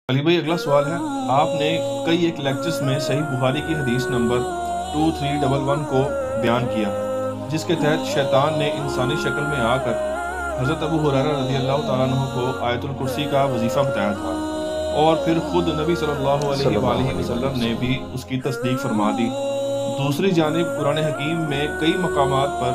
علی بھائی اگلا سوال ہے، آپ نے کئی ایک لیکچرز میں صحیح بخاری کی حدیث نمبر 2311 کو بیان کیا جس کے تحت شیطان نے انسانی شکل میں آ کر حضرت ابو ہریرہ رضی اللہ تعالیٰ عنہ کو آیت الکرسی کا وظیفہ بتایا تھا، اور پھر خود نبی صلی اللہ علیہ وآلہ وسلم نے بھی اس کی تصدیق فرما دی۔ دوسری جانب قرآن حکیم میں کئی مقامات پر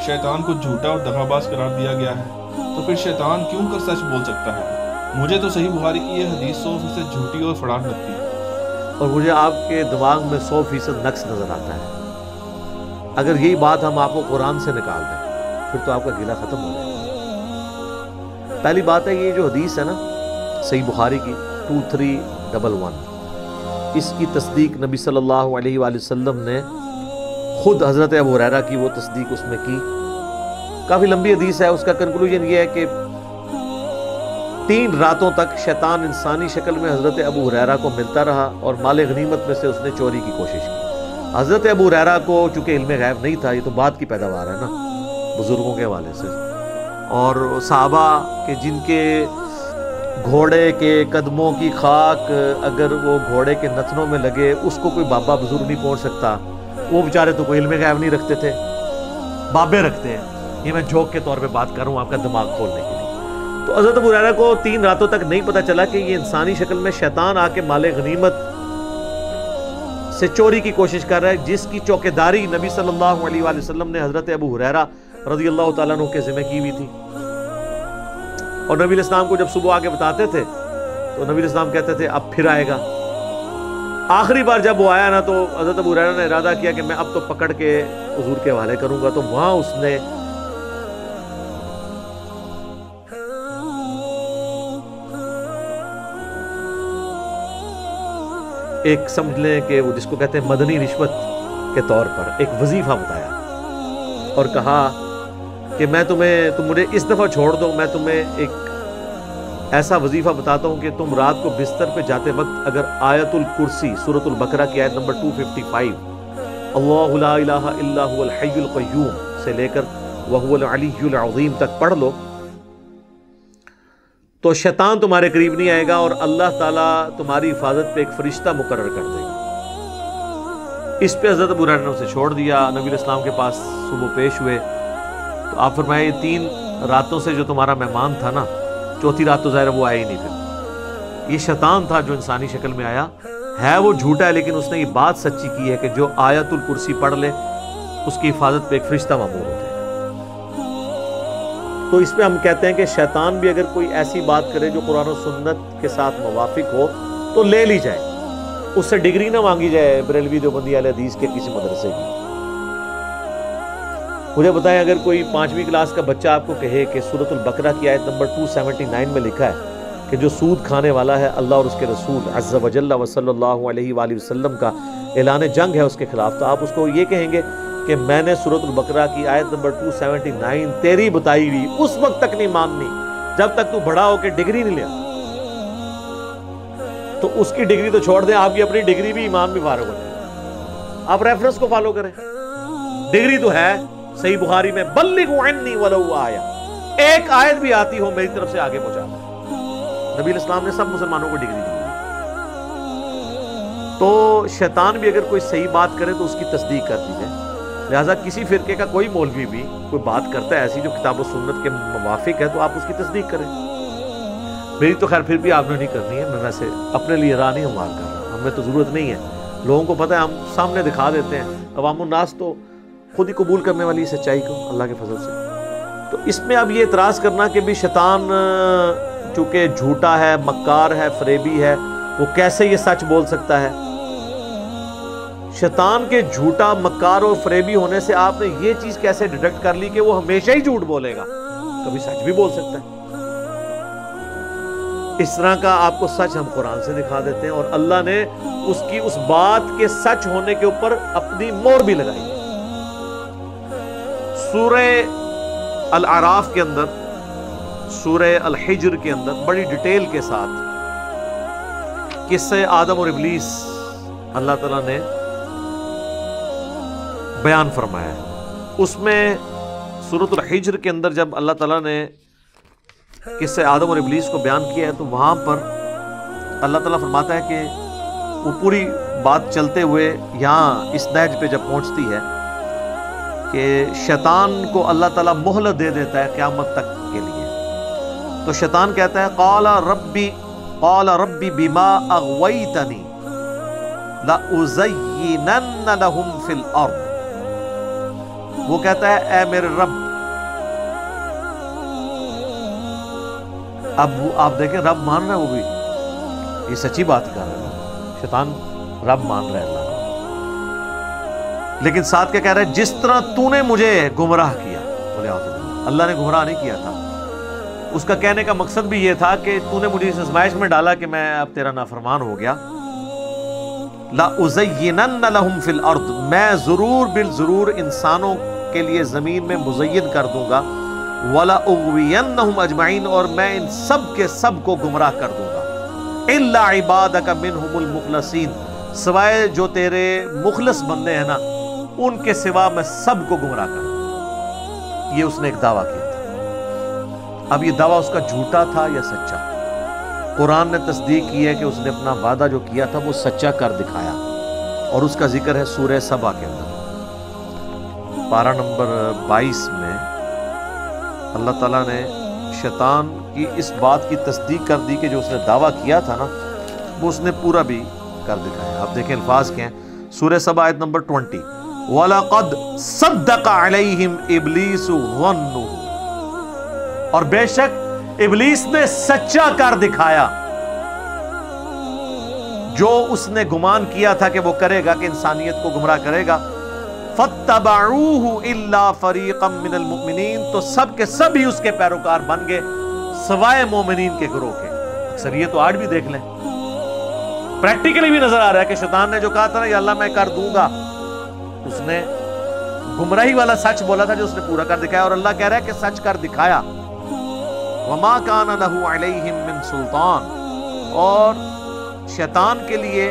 شیطان کو جھوٹا اور دغاباز قرار دیا گیا ہے، تو پھر شیطان کیوں کر سچ بول سکتا ہے؟ مجھے تو صحیح بخاری کی یہ حدیث 100% جھوٹی اور فراڈ لگتی ہے، اور مجھے آپ کے دماغ میں 100% نقص نظر آتا ہے۔ اگر یہی بات ہم آپ کو قرآن سے نکال دیں پھر تو آپ کا گلہ ختم ہو جائے گا۔ پہلی بات ہے، یہ جو حدیث ہے نا صحیح بخاری کی 2311، اس کی تصدیق نبی صلی اللہ علیہ وآلہ وسلم نے خود حضرت ابو ہریرہ کی وہ تصدیق اس میں کی۔ کافی لمبی حدیث ہے، اس کا کنکلوژن یہ ہے کہ 3 راتوں تک شیطان انسانی شکل میں حضرت ابو ہریرہ کو ملتا رہا اور مال غنیمت میں سے اس نے چوری کی کوشش کی۔ حضرت ابو ہریرہ کو چونکہ علم غیب نہیں تھا، یہ تو بعد کی پیداوار ہے نا بزرگوں کے حوالے سے، اور صحابہ کے جن کے گھوڑے کے قدموں کی خاک اگر وہ گھوڑے کے نتنوں میں لگے اس کو کوئی بابا بزرگ نہیں پہنچ سکتا، وہ بیچارے تو کوئی علم غیب نہیں رکھتے تھے، بابے رکھتے ہیں۔ یہ میں جوک کے طور پہ بات کر رہا ہوں آپ کا دماغ کھولنے کے لیے۔ تو حضرت ابو ہریرہ کو 3 راتوں تک نہیں پتہ چلا کہ یہ انسانی شکل میں شیطان آ کے مال غنیمت سے چوری کی کوشش کر رہا ہے، جس کی چوکیداری نبی صلی اللہ علیہ وآلہ وسلم نے حضرت ابو ہریرہ رضی اللہ تعالیٰ عنہ کے ذمہ کی ہوئی تھی۔ اور نبی علیہ السلام کو جب صبح آ کے بتاتے تھے تو نبی علیہ السلام کہتے تھے اب پھر آئے گا۔ آخری بار جب وہ آیا نا تو حضرت ابو ہریرہ نے ارادہ کیا کہ میں اب تو پکڑ کے حضور کے حوالے کروں گا، تو وہاں اس نے ایک سمجھ لیں کہ وہ جس کو کہتے ہیں مدنی رشوت کے طور پر ایک وظیفہ بتایا اور کہا کہ تم مجھے اس دفعہ چھوڑ دو، میں تمہیں ایک ایسا وظیفہ بتاتا ہوں کہ تم رات کو بستر پہ جاتے وقت اگر آیت الکرسی سورۃ البقرہ کی آیت نمبر 255 اللہ لا الہ الا هو الحی القیوم سے لے کر وہو العلی العظیم تک پڑھ لو تو شیطان تمہارے قریب نہیں آئے گا اور اللہ تعالیٰ تمہاری حفاظت پہ ایک فرشتہ مقرر کر دے گا۔ اس پہ حضرت ابو ہریرہ نے اسے چھوڑ دیا۔ نبی علیہ السلام کے پاس صبح پیش ہوئے تو آپ فرمائے یہ 3 راتوں سے جو تمہارا مہمان تھا نا، چوتھی رات تو ظاہر وہ آیا ہی نہیں، پھر یہ شیطان تھا جو انسانی شکل میں آیا ہے، وہ جھوٹا ہے لیکن اس نے یہ بات سچی کی ہے کہ جو آیت الکرسی پڑھ لے اس کی حفاظت پہ ایک فرشتہ مامور ہوتا ہے۔ تو اس پہ ہم کہتے ہیں کہ شیطان بھی اگر کوئی ایسی بات کرے جو قرآن و سنت کے ساتھ موافق ہو تو لے لی جائے، اس سے ڈگری نہ مانگی جائے بریلوی دیوبندی اہل حدیث کے کسی مدرسے کی۔ مجھے بتائیں اگر کوئی 5ویں کلاس کا بچہ آپ کو کہے کہ سورۃ البقرہ کی آیت نمبر 279 میں لکھا ہے کہ جو سود کھانے والا ہے اللہ اور اس کے رسول عز و جل و صلی اللہ علیہ وآلہ وسلم کا اعلان جنگ ہے اس کے خلاف، تو آپ اس کو یہ کہیں گے کہ میں نے سورۃ البقرہ کی آیت نمبر 279 تیری بتائی ہوئی اس وقت تک نہیں ماننی جب تک تو بڑا ہو کے ڈگری نہیں لیا؟ تو اس کی ڈگری تو چھوڑ دیں، آپ کی اپنی ڈگری بھی ایمان بھی فارغ ہو جائے۔ آپ ریفرنس کو فالو کریں، ڈگری تو ہے صحیح بخاری میں بلغوا عنی ولو آیا، ایک آیت بھی آتی ہو میری طرف سے آگے پہنچا دیں۔ نبی علیہ السلام نے سب مسلمانوں کو ڈگری دی۔ تو شیطان بھی اگر کوئی صحیح بات کرے تو اس کی تصدیق کر دیجئے۔ لہٰذا کسی فرقے کا کوئی مولوی بھی کوئی بات کرتا ہے ایسی جو کتاب و سنت کے موافق ہے تو آپ اس کی تصدیق کریں۔ میری تو خیر پھر بھی آپ نے نہیں کرنی ہے، میں ویسے اپنے لیے راہ نہیں ہموار کر رہا، ہمیں تو ضرورت نہیں ہے، لوگوں کو پتہ ہے ہم سامنے دکھا دیتے ہیں، عوام الناس تو خود ہی قبول کرنے والی سچائی کو اللہ کے فضل سے۔ تو اس میں اب یہ اعتراض کرنا کہ بھی شیطان چونکہ جھوٹا ہے، مکار ہے، فریبی ہے، وہ کیسے یہ سچ بول سکتا ہے؟ شیطان کے جھوٹا، مکار اور فریبی ہونے سے آپ نے یہ چیز کیسے ڈیڈکٹ کر لی کہ وہ ہمیشہ ہی جھوٹ بولے گا، کبھی سچ بھی بول سکتا ہے؟ اس طرح کا آپ کو سچ ہم قرآن سے دکھا دیتے ہیں اور اللہ نے اس کی اس بات کے سچ ہونے کے اوپر اپنی مہر بھی لگائی ہے۔ سورہ الاعراف کے اندر، سورہ الحجر کے اندر بڑی ڈیٹیل کے ساتھ قصہ آدم اور ابلیس اللہ تعالیٰ نے بیان فرمایا ہے۔ اس میں سورۃ الحجر کے اندر جب اللہ تعالیٰ نے قصہ آدم اور ابلیس کو بیان کیا ہے تو وہاں پر اللہ تعالیٰ فرماتا ہے کہ وہ پوری بات چلتے ہوئے یہاں اس نہج پہ جب پہنچتی ہے کہ شیطان کو اللہ تعالیٰ مہلت دے دیتا ہے قیامت تک کے لیے، تو شیطان کہتا ہے قال ربی بما اغویتنی لأزینن لہم فی الارض، وہ کہتا ہے اے میرے رب، اب آپ دیکھیں رب مان رہا ہے، وہ بھی یہ سچی بات کر رہا ہے، شیطان رب مان رہا ہے اللہ، لیکن ساتھ کیا کہہ رہا ہے، جس طرح تو نے مجھے گمراہ کیا، بولے اعوذ باللہ، اللہ نے گمراہ نہیں کیا تھا، اس کا کہنے کا مقصد بھی یہ تھا کہ تو نے مجھے اس آزمائش میں ڈالا کہ میں اب تیرا نافرمان ہو گیا، لَأُزَيِّنَنَّ لَهُمْ فِي الْأَرْضِ، میں ضرور بالضرور انسانوں کے لیے زمین میں مزین کر دوں گا، وَلَأُغْوِيَنَّهُمْ أَجْمَعِينَ، اور میں ان سب کے سب کو گمراہ کر دوں گا، إِلَّا عِبَادَكَ مِنْهُمُ الْمُخْلَصِينَ، سوائے جو تیرے مخلص بندے ہیں نا ان کے سوا میں سب کو گمراہ کر دوں۔ یہ اس نے ایک دعویٰ کیا تھا، اب یہ دعویٰ اس کا جھوٹا تھا یا سچا؟ قرآن نے تصدیق کی ہے کہ اس نے اپنا وعدہ جو کیا تھا وہ سچا کر دکھایا، اور اس کا ذکر ہے سورہ سبا کے اندر پارہ نمبر 22 میں اللہ تعالیٰ نے شیطان کی اس بات کی تصدیق کر دی کہ جو اس نے دعویٰ کیا تھا نا وہ اس نے پورا بھی کر دکھایا۔ آپ دیکھیں الفاظ کیا ہیں، سورہ سبا آیت نمبر 20، وَلَقَدْ صَدَّقَ عَلَيْهِمْ إِبْلِيسُ ظَنُّهُ، اور بے شک ابلیس نے سچا کر دکھایا جو اس نے گمان کیا تھا کہ وہ کرے گا، کہ انسانیت کو گمراہ کرے گا، فَاتَّبَعُوهُ إِلَّا فَرِيقًا مِّنَ الْمُؤْمِنِينَ، تو سب کے سب ہی اس کے پیروکار بن گئے سوائے مومنین کے گروہ کے۔ اکثر یہ تو آج بھی دیکھ لیں، پریکٹیکلی بھی نظر آ رہا ہے کہ شیطان نے جو کہا تھا نا یا اللہ میں کر دوں گا، اس نے گمراہی والا سچ بولا تھا جو اس نے پورا کر دکھایا، اور اللہ کہہ رہا ہے کہ سچ کر دکھایا۔ وَمَا كَانَ لَهُ عَلَيْهِمْ مِنْ سُلْطَانٍ، اور شیطان کے لیے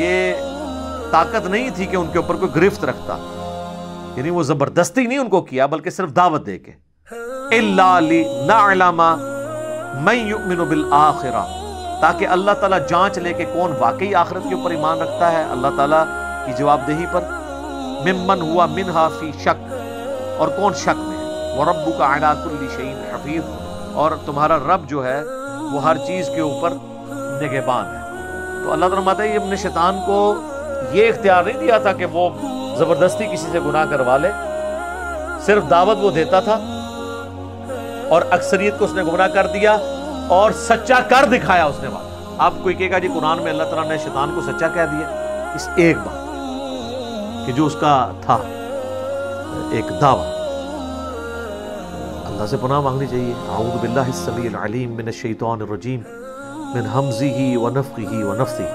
یہ طاقت نہیں تھی کہ ان کے اوپر کوئی گرفت رکھتا، یعنی وہ زبردستی نہیں ان کو کیا بلکہ صرف دعوت دے کے، إِلَّا لِنَعْلَمَ مَن يُؤْمِنُ بِالْآخِرَةِ، تاکہ اللہ تعالیٰ جانچ لے کہ کون واقعی آخرت کے اوپر ایمان رکھتا ہے اللہ تعالیٰ کی جواب دہی پر، ممن ہوا منہا فی شک، اور کون شک میں ہے، وَرَبُّكَ عَلَىٰ كُلِّ شَيْءٍ حَفِيظٌ، اور تمہارا رب جو ہے وہ ہر چیز کے اوپر نگہبان ہے۔ تو اللہ تعالیٰ فرماتا ہے یہ اپنے شیطان کو یہ اختیار نہیں دیا تھا کہ وہ زبردستی کسی سے گناہ کروا لے، صرف دعوت وہ دیتا تھا اور اکثریت کو اس نے گمراہ کر دیا اور سچا کر دکھایا اس نے بات۔ آپ کوئی کہے گا جی قرآن میں اللہ تعالیٰ نے شیطان کو سچا کہہ دیا، اس ایک بات کہ جو اس کا تھا ایک دعویٰ، اللہ سے پناہ مانگنی چاہیے۔ اعوذ باللہ السمیع العلیم من الشیطان الرجیم من ہمزہ ونفخہ ونفثہ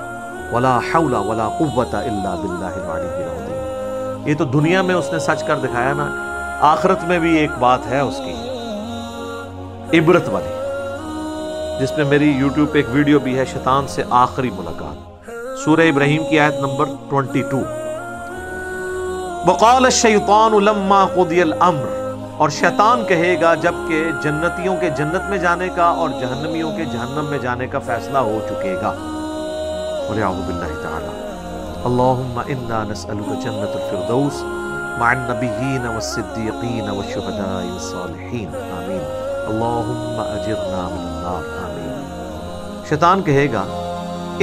ولا حول ولا قوۃ الا باللہ العلی العظیم۔ یہ تو دنیا میں اس نے سچ کر دکھایا نا، آخرت میں بھی ایک بات ہے اس کی عبرت والی، جس میں میری یوٹیوب پہ ایک ویڈیو بھی ہے، شیطان سے آخری ملاقات، سورہ ابراہیم کی آیت نمبر 22۔ وقال الشیطان لما قضی الامر، اور شیطان کہے گا جبکہ جنتیوں کے جنت میں جانے کا اور جہنمیوں کے جہنم میں جانے کا فیصلہ ہو چکے گا۔ وَلِعَوْذُ بِاللَّهِ تَعَالَى اللہم انا نسألک جنت الفردوس مع النبیین والصدیقین والشہداء والصالحین آمین، اللہم اجرنا من النار آمین۔ شیطان کہے گا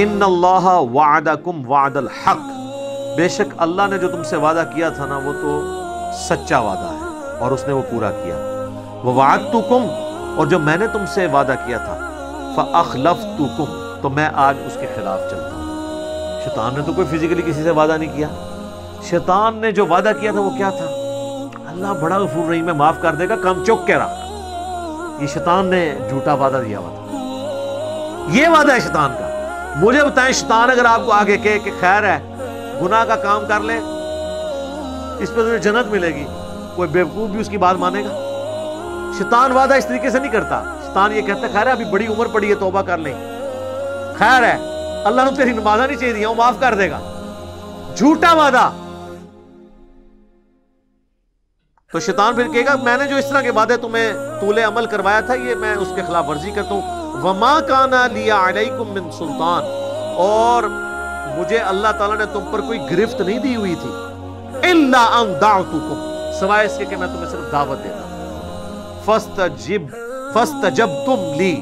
ان اللہ وعدکم وعد الحق، بے شک اللہ نے جو تم سے وعدہ کیا تھا نا وہ تو سچا وعدہ ہے اور اس نے وہ پورا کیا، وَوَعَدْتُكُمْ، اور جو میں نے تم سے وعدہ کیا تھا، فَأَخْلَفْتُكُمْ، تو میں آج اس کے خلاف چلتا ہوں۔ شیطان نے تو کوئی فزیکلی کسی سے وعدہ نہیں کیا، شیطان نے جو وعدہ کیا تھا وہ کیا تھا، اللہ بڑا غفور رحیم ہے معاف کر دے گا، کام چوک کے رکھ، یہ شیطان نے جھوٹا وعدہ دیا ہوا تھا، یہ وعدہ ہے شیطان کا۔ مجھے بتائیں شیطان اگر آپ کو آگے کہے کہ خیر ہے گناہ کا کام کر لے اس پہ تمہیں جنت ملے گی، کوئی بیوقوف بھی اس کی بات مانے گا؟ شیطان وعدہ اس طریقے سے نہیں کرتا، شیطان یہ کہتا ہے خیر ہے ابھی بڑی عمر پڑی ہے توبہ کر لیں، خیر ہے اللہ نے تیری نمازہ نہیں چاہیے دیا وہ معاف کر دے گا، جھوٹا وعدہ۔ تو شیطان پھر کہے گا میں نے جو اس طرح کے وعدے تمہیں طول عمل کروایا تھا یہ میں اس کے خلاف ورزی کرتا ہوں. وما کان لی علیکم من سلطان، اور مجھے اللہ تعالیٰ نے تم پر کوئی گرفت نہیں دی ہوئی تھی، الا ان دعوتکم، سوائے اس کے کہ میں تمہیں صرف دعوت دیتا ہوں. فاستجبتم لی،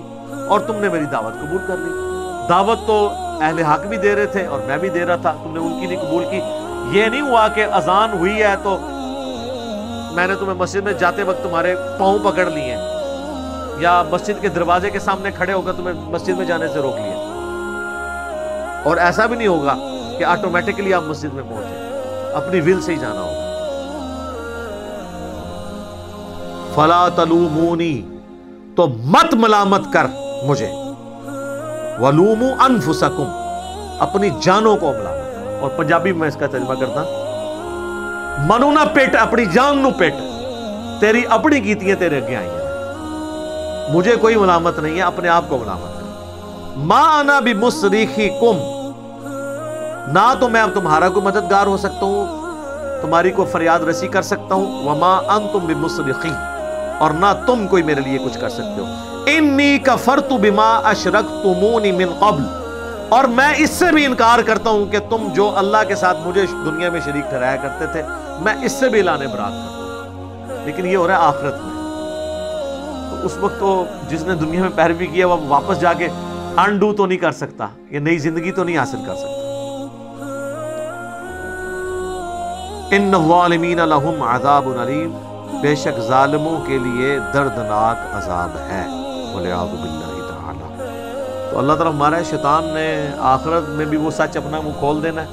اور تم نے میری دعوت قبول کر لی. دعوت تو اہل حق بھی دے رہے تھے اور میں بھی دے رہا تھا، تم نے ان کی نہیں قبول کی. یہ نہیں ہوا کہ اذان ہوئی ہے تو میں نے تمہیں مسجد میں جاتے وقت تمہارے پاؤں پکڑ لیے یا مسجد کے دروازے کے سامنے کھڑے ہو کر تمہیں مسجد میں جانے سے روک لیا. اور ایسا بھی نہیں ہوگا کہ آٹومیٹکلی آپ مسجد میں پہنچے، اپنی ول سے ہی جانا ہوگا. فلا تلومونی، تو مت ملامت کر مجھے، ولوموا انفسکم، اپنی جانوں کو ملامت. اور پنجابی میں اس کا ترجمہ کرتا، منو نہ پیٹ، اپنی جان نو پیٹ، تیری اپنی کیتیاں تیرے اگے آئی ہیں، مجھے کوئی ملامت نہیں ہے، اپنے آپ کو ملامت کر. ما انا بمصرخکم، نہ تو میں اب تمہارا کوئی مددگار ہو سکتا ہوں، تمہاری کو فریاد رسی کر سکتا ہوں. وما انتم بمصرخی، اور نہ تم کوئی میرے لیے کچھ کر سکتے ہو. انی کفرت بما اشرکتمونی من قبل، اور میں اس سے بھی انکار کرتا ہوں کہ تم جو اللہ کے ساتھ مجھے دنیا میں شریک ٹھہرایا کرتے تھے، میں اس سے بھی اعلان برات کرتا ہوں. لیکن یہ ہو رہا ہے آخرت میں. تو اس وقت تو جس نے دنیا میں پیروی کیا وہ واپس جا کے انڈو تو نہیں کر سکتا، یہ نئی زندگی تو نہیں حاصل کر سکتا. ان الظالمین لہم عذاب علیم، بے شک ظالموں کے لیے دردناک عذاب ہے. والعیاذ باللہ تعالی. تو اللہ تعالیٰ ہمارا شیطان نے آخرت میں بھی وہ سچ اپنا منہ کھول دینا ہے.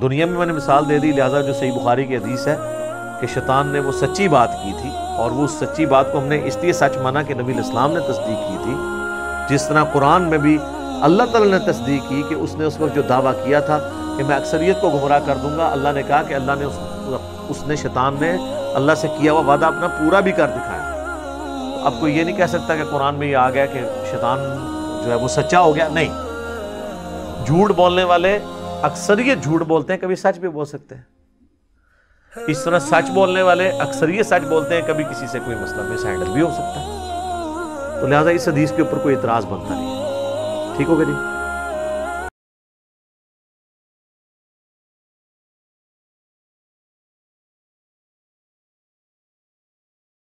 دنیا میں نے مثال دے دی، لہٰذا جو صحیح بخاری کی حدیث ہے کہ شیطان نے وہ سچی بات کی تھی، اور وہ سچی بات کو ہم نے اس لیے سچ مانا کہ نبی الاسلام نے تصدیق کی تھی. جس طرح قرآن میں بھی اللہ تعالیٰ نے تصدیق کی کہ اس نے اس وقت جو دعویٰ کیا تھا کہ میں اکثریت کو گمراہ کر دوں گا، اللہ نے کہا کہ اللہ نے اس نے شیطان نے اللہ سے کیا ہوا وعدہ اپنا پورا بھی کر دکھایا. تو اب کوئی یہ نہیں کہہ سکتا کہ قرآن میں یہ آ گیا کہ شیطان جو ہے وہ سچا ہو گیا. نہیں، جھوٹ بولنے والے اکثریت جھوٹ بولتے ہیں، کبھی سچ بھی بول سکتے ہیں. اس طرح سچ بولنے والے اکثریت سچ بولتے ہیں، کبھی کسی سے کوئی مسئلہ مس ہینڈل بھی ہو سکتا ہے. تو لہٰذا اس حدیث کے اوپر کوئی اعتراض بنتا نہیں ہے. ٹھیک ہوگا جی؟